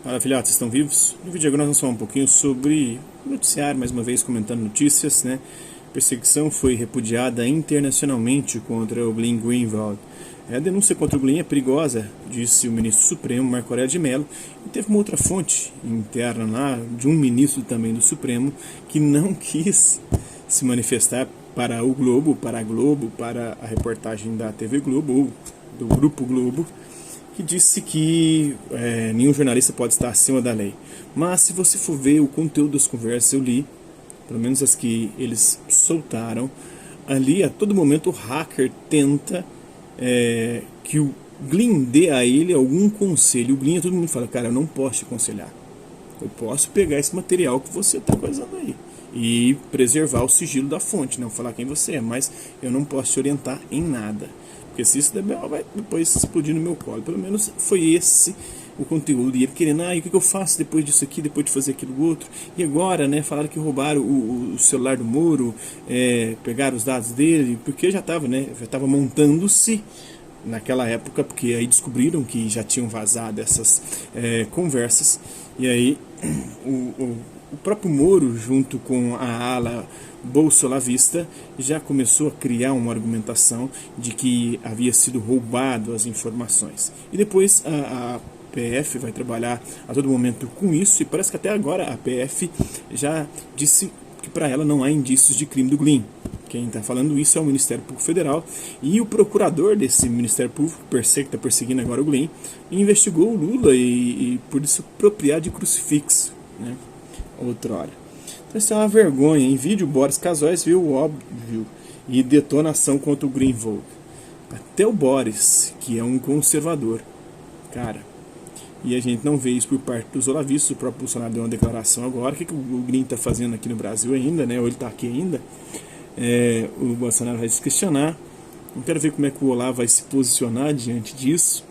Fala, filhotes, estão vivos? No vídeo agora nós vamos falar um pouquinho sobre o noticiário, mais uma vez comentando notícias, né? Perseguição foi repudiada internacionalmente contra o Glenn Greenwald. A denúncia contra o Glenn é perigosa, disse o ministro supremo Marco Aurélio de Mello, e teve uma outra fonte interna lá, de um ministro também do Supremo, que não quis se manifestar para o Globo, para a reportagem da TV Globo, ou do Grupo Globo, que disse que nenhum jornalista pode estar acima da lei. Mas se você for ver o conteúdo das conversas, eu li, pelo menos as que eles soltaram, ali a todo momento o hacker tenta que o Glenn dê a ele algum conselho. O Glenn, todo mundo fala, cara, eu não posso te aconselhar. Eu posso pegar esse material que você está coisando aí e preservar o sigilo da fonte, não falar quem você é, mas eu não posso te orientar em nada. Porque se isso der B.O. vai depois explodir no meu colo. Pelo menos foi esse o conteúdo. E ele querendo, e o que eu faço depois disso aqui, depois de fazer aquilo outro? E agora, né, falaram que roubaram o celular do Moro, pegaram os dados dele, porque já estava montando-se naquela época, porque aí descobriram que já tinham vazado essas conversas. E aí o próprio Moro, junto com a ala bolsolavista, já começou a criar uma argumentação de que havia sido roubado as informações. E depois a PF vai trabalhar a todo momento com isso, e parece que até agora a PF já disse que para ela não há indícios de crime do Glenn. Quem está falando isso é o Ministério Público Federal, e o procurador desse Ministério Público, que está perseguindo agora o Glenn, investigou o Lula e por isso apropriar de crucifixo, né? Outrora. Então isso é uma vergonha. Em vídeo, Boris Casoy viu o óbvio e detonação contra o Greenwald. Até o Boris, que é um conservador, cara. E a gente não vê isso por parte dos olavistas. O próprio Bolsonaro deu uma declaração agora. O que o Glenn está fazendo aqui no Brasil ainda, né? Ou ele está aqui ainda. O Bolsonaro vai se questionar. Não quero ver como é que o Olavo vai se posicionar diante disso.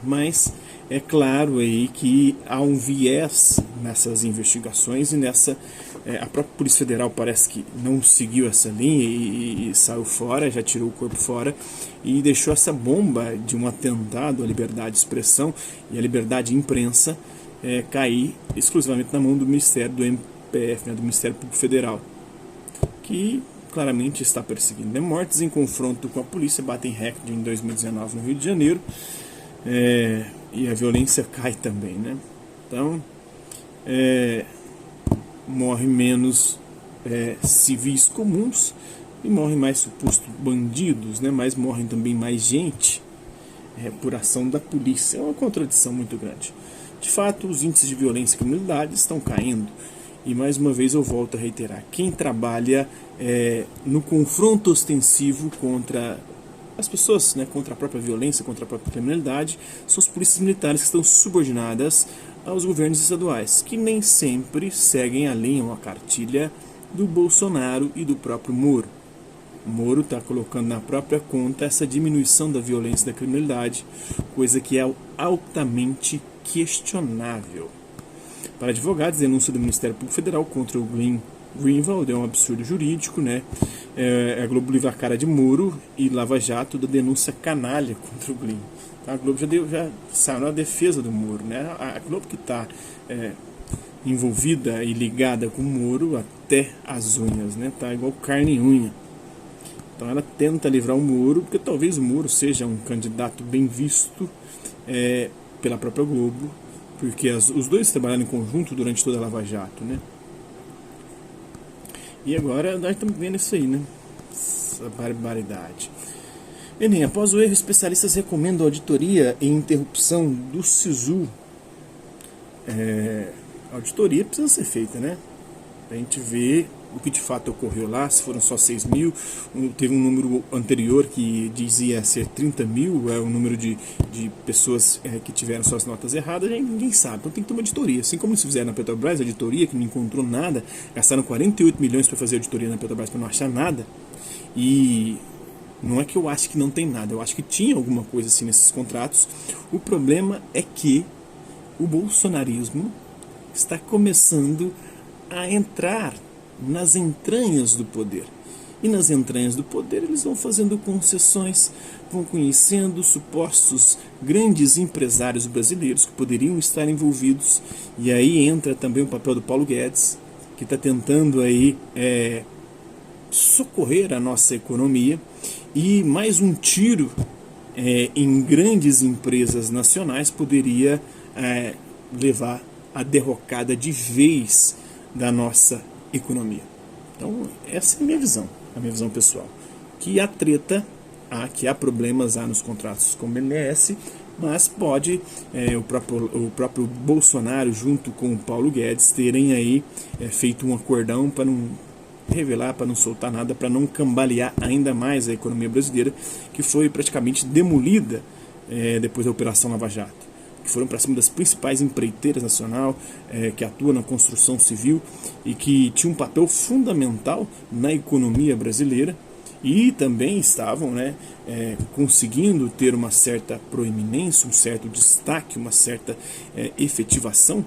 Mas é claro aí que há um viés nessas investigações e a própria Polícia Federal parece que não seguiu essa linha e saiu fora, já tirou o corpo fora e deixou essa bomba de um atentado à liberdade de expressão e à liberdade de imprensa cair exclusivamente na mão do Ministério do MPF, né, do Ministério Público Federal, que claramente está perseguindo. Mortes em confronto com a polícia batem recorde em 2019 no Rio de Janeiro. E a violência cai também, né? Então, morre menos civis comuns e morrem mais supostos bandidos, né? Mas morrem também mais gente por ação da polícia. É uma contradição muito grande. De fato, os índices de violência e criminalidade estão caindo. E mais uma vez eu volto a reiterar, quem trabalha no confronto ostensivo contra as pessoas, né, contra a própria violência, contra a própria criminalidade, são as polícias militares que estão subordinadas aos governos estaduais, que nem sempre seguem a linha ou a cartilha do Bolsonaro e do próprio Moro. O Moro está colocando na própria conta essa diminuição da violência e da criminalidade, coisa que é altamente questionável. Para advogados, denúncia do Ministério Público Federal contra o Glenn Greenwald é um absurdo jurídico, né? A Globo livra a cara de Moro e Lava Jato da denúncia canalha contra o Glenn. Tá? A Globo já saiu na defesa do Moro, né? A Globo que está envolvida e ligada com o Moro até as unhas, né? Tá igual carne e unha. Então ela tenta livrar o Moro, porque talvez o Moro seja um candidato bem visto pela própria Globo, porque os dois trabalharam em conjunto durante toda a Lava Jato, né? E agora nós estamos vendo isso aí, né? Essa barbaridade. Enem, após o erro, especialistas recomendam auditoria e interrupção do SISU. A auditoria precisa ser feita, né? Pra gente ver o que de fato ocorreu lá, se foram só 6 mil, teve um número anterior que dizia ser 30 mil, o número de pessoas que tiveram suas notas erradas, ninguém sabe, então tem que ter uma auditoria, assim como se fizeram na Petrobras, a auditoria que não encontrou nada, gastaram 48 milhões para fazer auditoria na Petrobras para não achar nada, e não é que eu acho que não tem nada, eu acho que tinha alguma coisa assim nesses contratos. O problema é que o bolsonarismo está começando a entrar nas entranhas do poder. E nas entranhas do poder eles vão fazendo concessões, vão conhecendo supostos grandes empresários brasileiros que poderiam estar envolvidos. E aí entra também o papel do Paulo Guedes, que está tentando aí socorrer a nossa economia. E mais um tiro em grandes empresas nacionais poderia levar à derrocada de vez da nossa economia. Então essa é a minha visão pessoal. Que há treta, que há problemas nos contratos com o BNDES, mas pode o próprio Bolsonaro junto com o Paulo Guedes terem aí feito um acordão para não revelar, para não soltar nada, para não cambalear ainda mais a economia brasileira, que foi praticamente demolida depois da Operação Lava Jato, que foram para cima das principais empreiteiras nacionais que atuam na construção civil e que tinham um papel fundamental na economia brasileira e também estavam conseguindo ter uma certa proeminência, um certo destaque, uma certa efetivação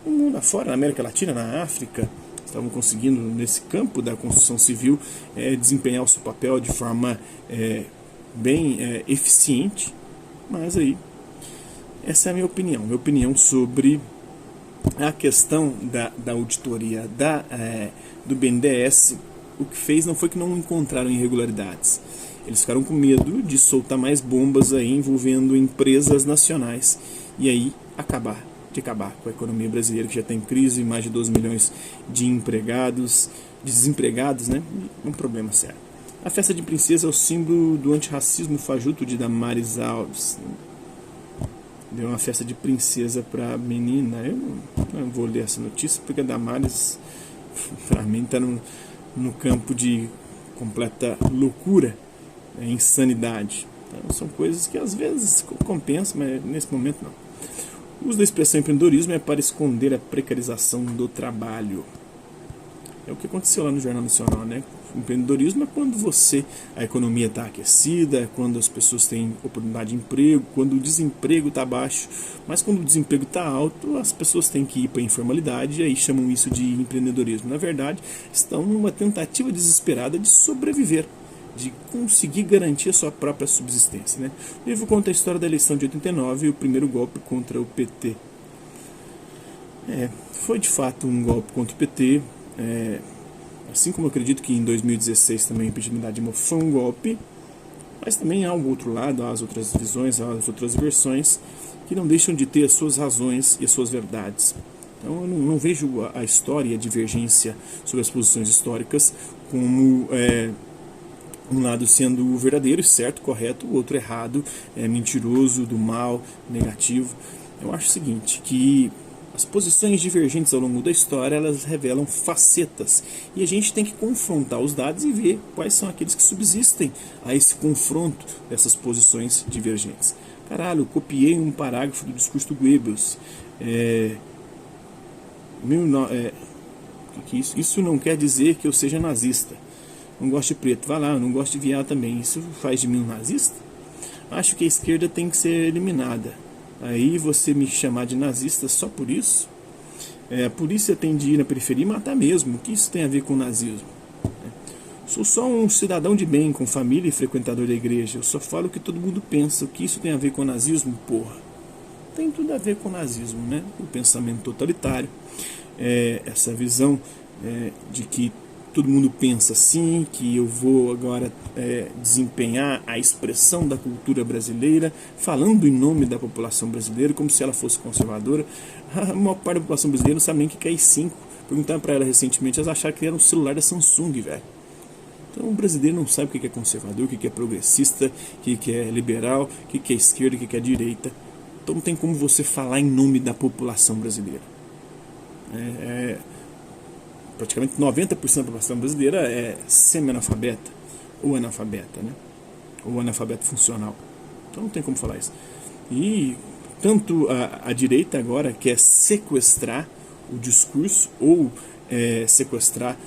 no mundo afora, na América Latina, na África. Estavam conseguindo, nesse campo da construção civil, desempenhar o seu papel de forma bem eficiente. Mas aí, essa é a minha opinião sobre a questão da auditoria do BNDES. O que fez não foi que não encontraram irregularidades. Eles ficaram com medo de soltar mais bombas aí envolvendo empresas nacionais e aí acabar com a economia brasileira, que já tem crise, mais de 12 milhões de desempregados, né? Um problema sério. A festa de princesa é o símbolo do antirracismo fajuto de Damares Alves. Deu uma festa de princesa para a menina. Eu não vou ler essa notícia porque a Damares, para mim, está no campo de completa loucura, insanidade. Então, são coisas que às vezes compensam, mas nesse momento não. O uso da expressão empreendedorismo é para esconder a precarização do trabalho. É o que aconteceu lá no Jornal Nacional, né? O empreendedorismo é quando a economia está aquecida, é quando as pessoas têm oportunidade de emprego, quando o desemprego está baixo. Mas quando o desemprego está alto, as pessoas têm que ir para a informalidade e aí chamam isso de empreendedorismo. Na verdade, estão numa tentativa desesperada de sobreviver, de conseguir garantir a sua própria subsistência, né? O livro conta a história da eleição de 89 e o primeiro golpe contra o PT. Foi de fato um golpe contra o PT, assim como eu acredito que em 2016 também o impeachment da Dilma foi um golpe, mas também há o outro lado, há as outras visões, há as outras versões que não deixam de ter as suas razões e as suas verdades. Então eu não vejo a história e a divergência sobre as posições históricas como um lado sendo verdadeiro, certo, correto, o outro errado, mentiroso, do mal, negativo. Eu acho o seguinte, que as posições divergentes ao longo da história, elas revelam facetas, e a gente tem que confrontar os dados e ver quais são aqueles que subsistem a esse confronto dessas posições divergentes. Caralho, eu copiei um parágrafo do discurso do Goebbels. Isso não quer dizer que eu seja nazista. Não gosto de preto, vai lá, eu não gosto de viado também. Isso faz de mim um nazista? Acho que a esquerda tem que ser eliminada. Aí você me chamar de nazista só por isso? A polícia tem de ir na periferia e matar mesmo. O que isso tem a ver com nazismo? Sou só um cidadão de bem, com família e frequentador da igreja. Eu só falo o que todo mundo pensa. O que isso tem a ver com nazismo? Porra. Tem tudo a ver com nazismo, né? O pensamento totalitário. Essa visão de que todo mundo pensa assim, que eu vou agora desempenhar a expressão da cultura brasileira, falando em nome da população brasileira, como se ela fosse conservadora. A maior parte da população brasileira não sabe nem o que é i5. Perguntaram para ela recentemente, elas acharam que era um celular da Samsung, velho. Então o brasileiro não sabe o que é conservador, o que é progressista, o que é liberal, o que é esquerda, o que é direita. Então não tem como você falar em nome da população brasileira. Praticamente 90% da população brasileira é semi-analfabeta ou analfabeta, né? Ou analfabeto funcional. Então não tem como falar isso. E tanto a direita agora quer sequestrar o discurso ou sequestrar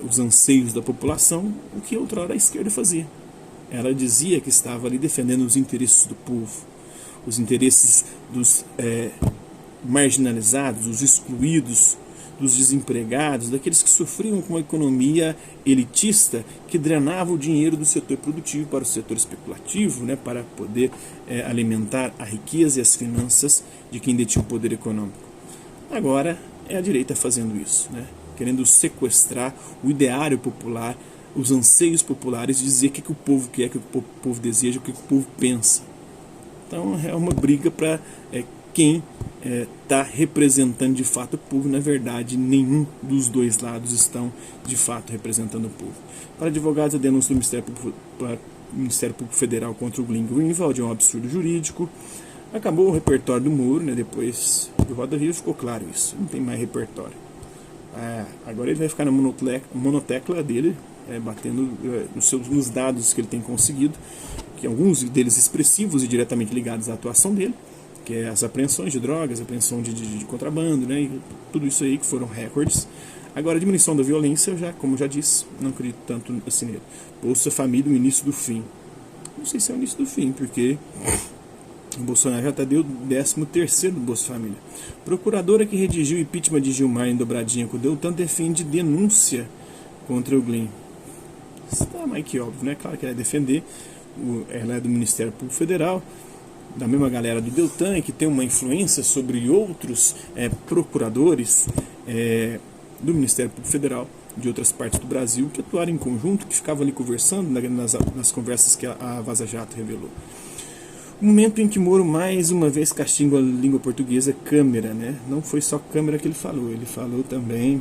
os anseios da população, o que outrora a esquerda fazia. Ela dizia que estava ali defendendo os interesses do povo, os interesses dos marginalizados, os excluídos, dos desempregados, daqueles que sofriam com uma economia elitista que drenava o dinheiro do setor produtivo para o setor especulativo, né, para poder alimentar a riqueza e as finanças de quem detinha o poder econômico. Agora é a direita fazendo isso, né, querendo sequestrar o ideário popular, os anseios populares, dizer o que o povo quer, o que o povo deseja, o que o povo pensa. Então é uma briga para quem está representando de fato o povo. Na verdade, nenhum dos dois lados estão de fato representando o povo. Para advogados, a denúncia do Ministério Público Federal contra o Glenn Greenwald é um absurdo jurídico. Acabou o repertório do Moro, né? Depois do Roda Viva ficou claro isso, não tem mais repertório. Agora ele vai ficar na monotecla dele, batendo nos dados que ele tem conseguido, que alguns deles expressivos e diretamente ligados à atuação dele, que é as apreensões de drogas, apreensão de contrabando, né, e tudo isso aí que foram recordes. Agora, a diminuição da violência, como já disse, não acredito tanto assim nele. Bolsa Família, o início do fim. Não sei se é o início do fim, porque o Bolsonaro já deu o 13º do Bolsa Família. Procuradora que redigiu o impeachment de Gilmar em dobradinha com o Deltan defende denúncia contra o Glenn. Isso está mais que óbvio, né? Claro que ela é defender, ela é do Ministério Público Federal, da mesma galera do Deltan, e que tem uma influência sobre outros procuradores do Ministério Público Federal de outras partes do Brasil, que atuaram em conjunto, que ficavam ali conversando nas conversas que a Vaza Jato revelou. O momento em que Moro mais uma vez castiga a língua portuguesa, câmera, né? Não foi só câmera que ele falou também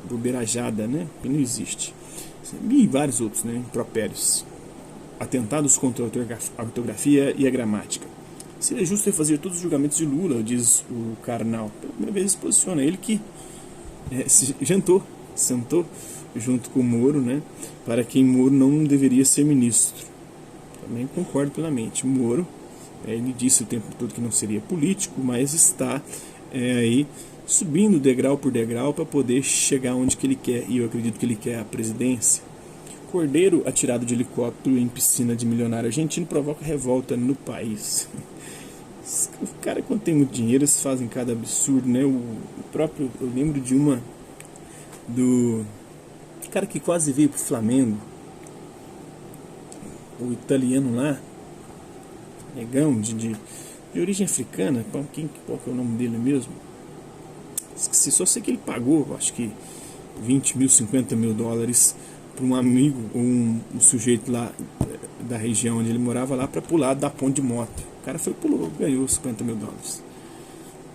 bobeirajada, né? Que não existe. E vários outros, né? Impropérios. Atentados contra a ortografia e a gramática. Seria justo refazer todos os julgamentos de Lula, diz o Karnal. Pela primeira vez ele se posiciona. Ele que sentou junto com o Moro, né? Para quem Moro não deveria ser ministro. Também concordo plenamente. Moro, ele disse o tempo todo que não seria político, mas está aí subindo degrau por degrau para poder chegar onde que ele quer, e eu acredito que ele quer a presidência. Cordeiro atirado de helicóptero em piscina de milionário argentino provoca revolta no país. O cara, quando tem muito dinheiro, eles fazem cada absurdo, né? Eu lembro de do cara que quase veio pro Flamengo, o italiano lá, negão, de origem africana. Qual que é o nome dele mesmo? Esqueci, só sei que ele pagou, acho que 20 mil, 50 mil dólares para um amigo, ou um sujeito lá da região onde ele morava, lá para pular da ponte de moto. O cara pulou, ganhou 50 mil dólares.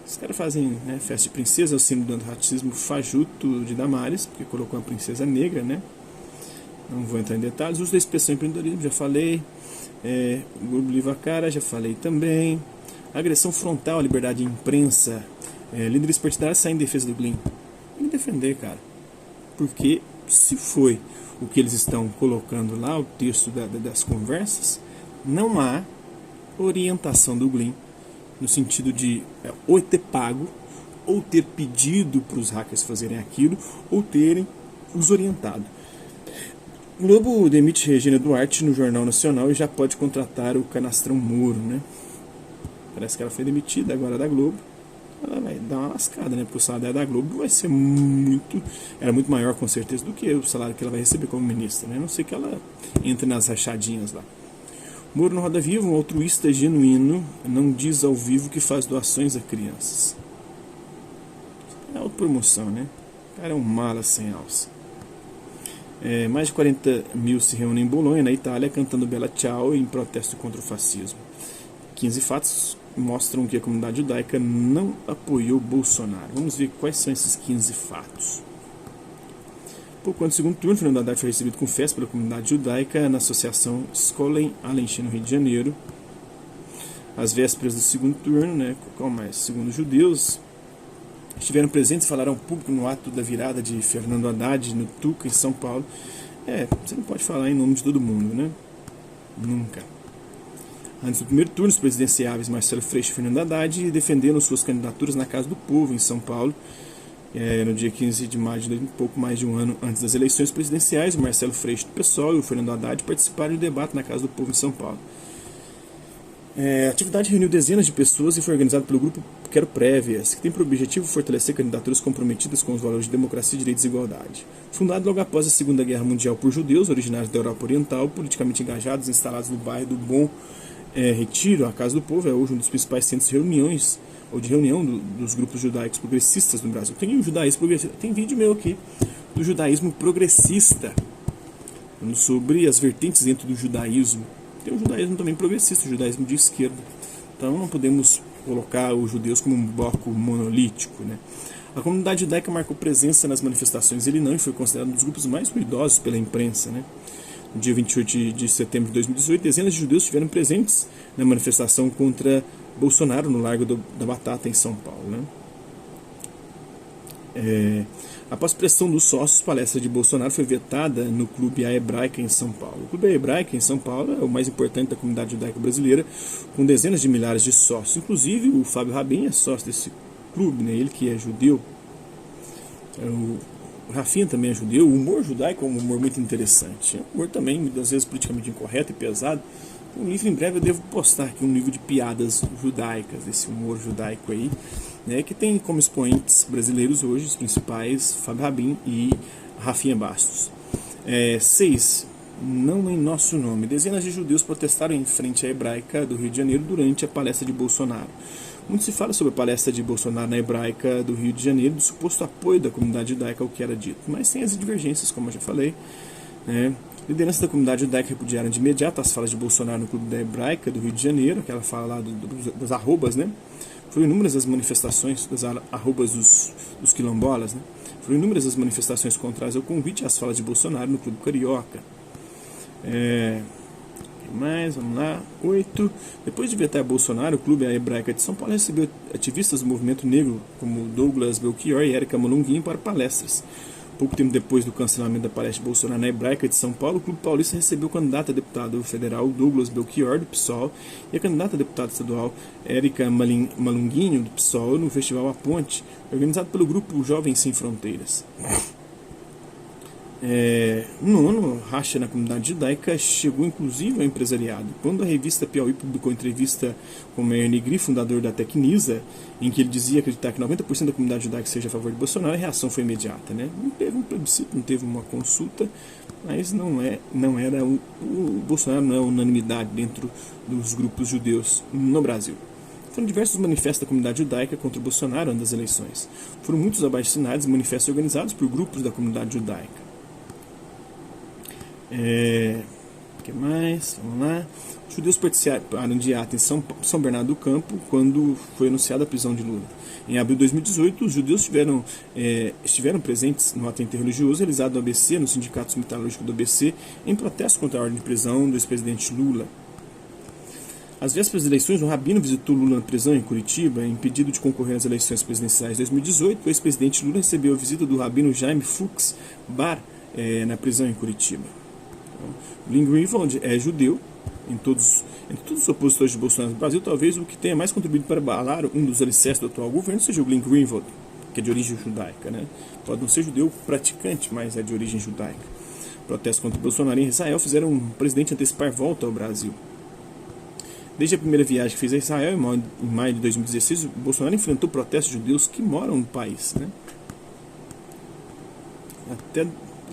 Os caras fazem, né, festa de princesa, o símbolo do racismo fajuto de Damares, porque colocou uma princesa negra, né? Não vou entrar em detalhes. Uso da expressão empreendedorismo, já falei. O Grupo Livre a Cara, já falei também. Agressão frontal à liberdade de imprensa. Líderes partidários saem em defesa do Glenn. Tem que defender, cara. Porque se foi o que eles estão colocando lá, o texto das conversas, não há orientação do Glenn no sentido de ou ter pago, ou ter pedido para os hackers fazerem aquilo, ou terem os orientado. O Globo demite Regina Duarte no Jornal Nacional e já pode contratar o canastrão Moro, né? Parece que ela foi demitida agora da Globo. Ela vai dar uma lascada, né? Porque o salário da Globo vai ser era muito maior com certeza do que o salário que ela vai receber como ministra, né? A não ser que ela entre nas rachadinhas lá. Moro no Roda Viva, um altruísta genuíno, não diz ao vivo que faz doações a crianças. É autopromoção, né? O cara é um mala sem alça. Mais de 40 mil se reúnem em Bolonha, na Itália, cantando Bella Ciao em protesto contra o fascismo. 15 fatos mostram que a comunidade judaica não apoiou Bolsonaro. Vamos ver quais são esses 15 fatos. Pouco antes do segundo turno, Fernando Haddad foi recebido com festa pela comunidade judaica na associação Skolen Alenchi, no Rio de Janeiro. Às vésperas do segundo turno, né, qual mais? Segundo os judeus, estiveram presentes e falaram ao público no ato da virada de Fernando Haddad no Tuca, em São Paulo. Você não pode falar em nome de todo mundo, né? Nunca. Antes do primeiro turno, os presidenciáveis Marcelo Freixo e Fernando Haddad defenderam suas candidaturas na Casa do Povo, em São Paulo. No dia 15 de maio, um pouco mais de um ano antes das eleições presidenciais, o Marcelo Freixo do PSOL e o Fernando Haddad participaram do debate na Casa do Povo, em São Paulo. A atividade reuniu dezenas de pessoas e foi organizada pelo grupo Quero Prévias, que tem por objetivo fortalecer candidaturas comprometidas com os valores de democracia, direitos e igualdade. Fundado logo após a Segunda Guerra Mundial por judeus originários da Europa Oriental, politicamente engajados, instalados no bairro do Bom Retiro, a Casa do Povo é hoje um dos principais centros de reuniões ou de reunião dos grupos judaicos progressistas no Brasil. Tem um judaísmo progressista, tem vídeo meu aqui do judaísmo progressista, falando sobre as vertentes dentro do judaísmo. Tem um judaísmo também progressista, o judaísmo de esquerda. Então não podemos colocar os judeus como um bloco monolítico, né? A comunidade judaica marcou presença nas manifestações Elinão e foi considerado um dos grupos mais ruidosos pela imprensa, né? No dia 28 de setembro de 2018, dezenas de judeus estiveram presentes na manifestação contra Bolsonaro no Largo da Batata, em São Paulo, né? Após pressão dos sócios, a palestra de Bolsonaro foi vetada no Clube A Hebraica em São Paulo. O Clube A Hebraica em São Paulo é o mais importante da comunidade judaica brasileira, com dezenas de milhares de sócios. Inclusive, o Fábio Rabin é sócio desse clube, né? Ele que é judeu. O Rafinha também é judeu. O humor judaico é um humor muito interessante. É um humor também, muitas vezes, politicamente incorreto e pesado. Um livro, em breve, eu devo postar aqui um livro de piadas judaicas, desse humor judaico aí, né, que tem como expoentes brasileiros hoje, os principais, Fábio Rabin e Rafinha Bastos. 6. Não em nosso nome. Dezenas de judeus protestaram em frente à Hebraica do Rio de Janeiro durante a palestra de Bolsonaro. Muito se fala sobre a palestra de Bolsonaro na Hebraica do Rio de Janeiro, do suposto apoio da comunidade judaica ao que era dito, mas sem as divergências, como eu já falei, né? Lideranças da comunidade judaica repudiaram de imediato as falas de Bolsonaro no Clube da Hebraica do Rio de Janeiro, aquela fala lá das arrobas, né? Foram inúmeras as manifestações das arrobas dos quilombolas, né? Foram inúmeras as manifestações contrárias ao convite e às falas de Bolsonaro no Clube Carioca. Mais, vamos lá. 8. Depois de vetar Bolsonaro, o Clube A Hebraica de São Paulo recebeu ativistas do movimento negro, como Douglas Belchior e Érica Malunguinho, para palestras. Pouco tempo depois do cancelamento da palestra de Bolsonaro na Hebraica de São Paulo, o Clube Paulista recebeu o candidato a deputado federal Douglas Belchior, do PSOL, e a candidata a deputada estadual Érica Malunguinho, do PSOL, no Festival A Ponte, organizado pelo grupo Jovens Sem Fronteiras. 9. Racha na comunidade judaica chegou inclusive ao empresariado. Quando a revista Piauí publicou entrevista com o Meir Negri, fundador da Tecnisa, em que ele dizia acreditar que 90% da comunidade judaica seja a favor de Bolsonaro, a reação foi imediata, né? Não teve um plebiscito, não teve uma consulta, mas não era o Bolsonaro não é unanimidade dentro dos grupos judeus no Brasil. Foram diversos manifestos da comunidade judaica contra o Bolsonaro antes das eleições. Foram muitos abaixo-assinados e manifestos organizados por grupos da comunidade judaica. O que mais? Vamos lá. Os judeus participaram de ato em São Bernardo do Campo quando foi anunciada a prisão de Lula. Em abril de 2018, os judeus estiveram presentes no ato interreligioso realizado no ABC, no Sindicato Metalúrgico do ABC, em protesto contra a ordem de prisão do ex-presidente Lula. Às vésperas das eleições, o Rabino visitou Lula na prisão em Curitiba, impedido de concorrer às eleições presidenciais de 2018. O ex-presidente Lula recebeu a visita do Rabino Jaime Fuchs Bar na prisão em Curitiba. O Glenn Greenwald é judeu. Entre todos os opositores de Bolsonaro no Brasil, talvez o que tenha mais contribuído para abalar um dos alicerces do atual governo seja o Glenn Greenwald, que é de origem judaica, né? Pode não ser judeu praticante, mas é de origem judaica. Protestos contra o Bolsonaro em Israel fizeram o presidente antecipar volta ao Brasil. Desde a primeira viagem que fez a Israel, em maio de 2016, o Bolsonaro enfrentou protestos de judeus que moram no país, né? Até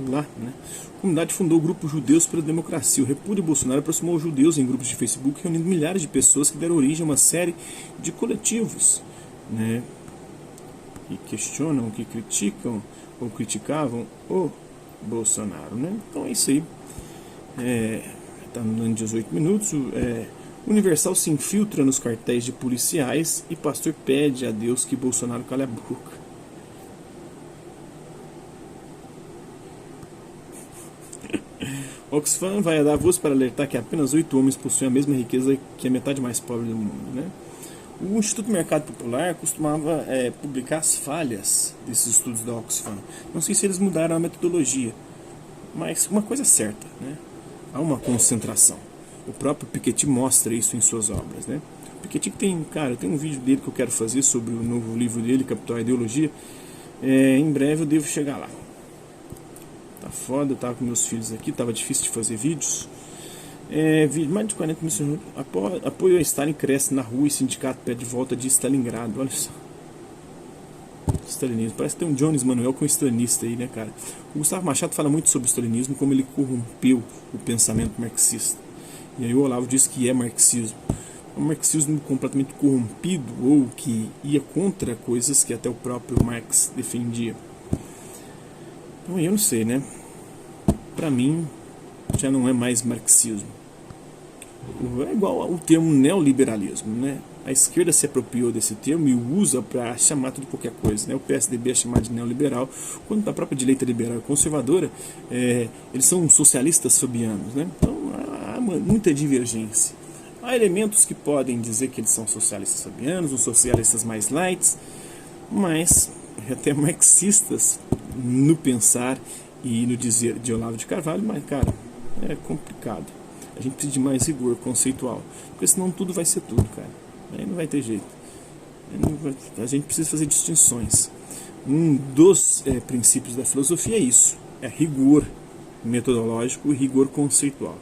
lá, né? A comunidade fundou o grupo Judeus pela Democracia. O repúdio Bolsonaro aproximou os judeus em grupos de Facebook, reunindo milhares de pessoas que deram origem a uma série de coletivos, né, que questionam, que criticam ou criticavam o Bolsonaro, né? Então é isso aí. Está no ano 18 minutos. Universal se infiltra nos quartéis de policiais e pastor pede a Deus que Bolsonaro cale a boca. Oxfam vai a Davos para alertar que apenas 8 homens possuem a mesma riqueza que a metade mais pobre do mundo, né? O Instituto Mercado Popular costumava publicar as falhas desses estudos da Oxfam. Não sei se eles mudaram a metodologia, mas uma coisa é certa, né? Há uma concentração. O próprio Piketty mostra isso em suas obras, né? O Piketty tem um vídeo dele que eu quero fazer sobre o novo livro dele, Capital e Ideologia. Em breve eu devo chegar lá. Tá foda, eu tava com meus filhos aqui, tava difícil de fazer vídeos. Mais de 40 mil apoio a Stalin cresce na rua e sindicato pede volta de Stalingrado. Olha só. Stalinismo. Parece que tem um Jones Manuel com stalinista aí, né, cara? O Gustavo Machado fala muito sobre o stalinismo, como ele corrompeu o pensamento marxista. E aí o Olavo diz que é marxismo. Um marxismo completamente corrompido ou que ia contra coisas que até o próprio Marx defendia. Então eu não sei, né? Pra mim já não é mais marxismo. É igual ao termo neoliberalismo, né? A esquerda se apropriou desse termo e o usa para chamar tudo qualquer coisa, né? O PSDB é chamado de neoliberal, quando a própria direita liberal e conservadora, eles são socialistas fabianos, né? Então há muita divergência. Há elementos que podem dizer que eles são socialistas fabianos, os socialistas mais light, mas até marxistas no pensar e no dizer de Olavo de Carvalho, mas, cara, é complicado. A gente precisa de mais rigor conceitual, porque senão tudo vai ser tudo, cara. Aí não vai ter jeito. A gente precisa fazer distinções. Um dos princípios da filosofia é isso, é rigor metodológico e rigor conceitual.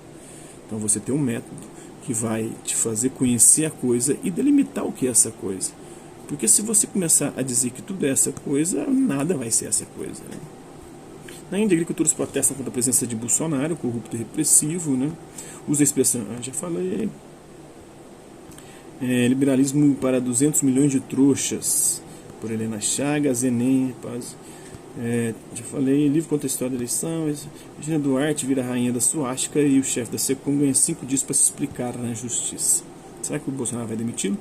Então você tem um método que vai te fazer conhecer a coisa e delimitar o que é essa coisa. Porque se você começar a dizer que tudo é essa coisa, nada vai ser essa coisa, né? Na Índia, agricultores protestam contra a presença de Bolsonaro, corrupto e repressivo, né? Usa a expressão, já falei, liberalismo para 200 milhões de trouxas, por Helena Chagas, Enem, já falei, livro contra a história da eleição, Regina Duarte vira a rainha da suástica e o chefe da SECOM ganha 5 dias para se explicar na justiça. Será que o Bolsonaro vai demiti-lo?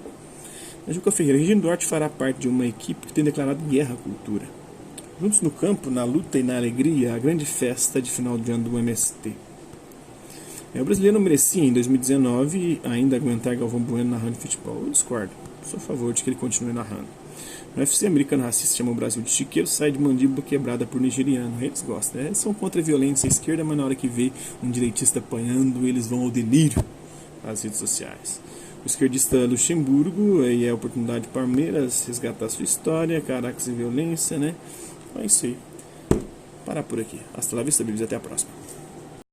A Juca Ferreira, Regina Duarte fará parte de uma equipe que tem declarado guerra à cultura. Juntos no campo, na luta e na alegria, a grande festa de final de ano do MST. O brasileiro merecia, em 2019, ainda aguentar Galvão Bueno narrando futebol. Eu discordo. Sou a favor de que ele continue narrando. No UFC, americano racista chama o Brasil de chiqueiro, sai de mandíbula quebrada por nigeriano. Eles gostam, né? Eles são contra a violência à esquerda, mas na hora que vê um direitista apanhando, eles vão ao delírio nas redes sociais. O esquerdista Luxemburgo, aí é a oportunidade de Palmeiras resgatar sua história, Caracas e violência, né? É isso aí. Parar por aqui. Hasta la vista, Bíblia. Até a próxima.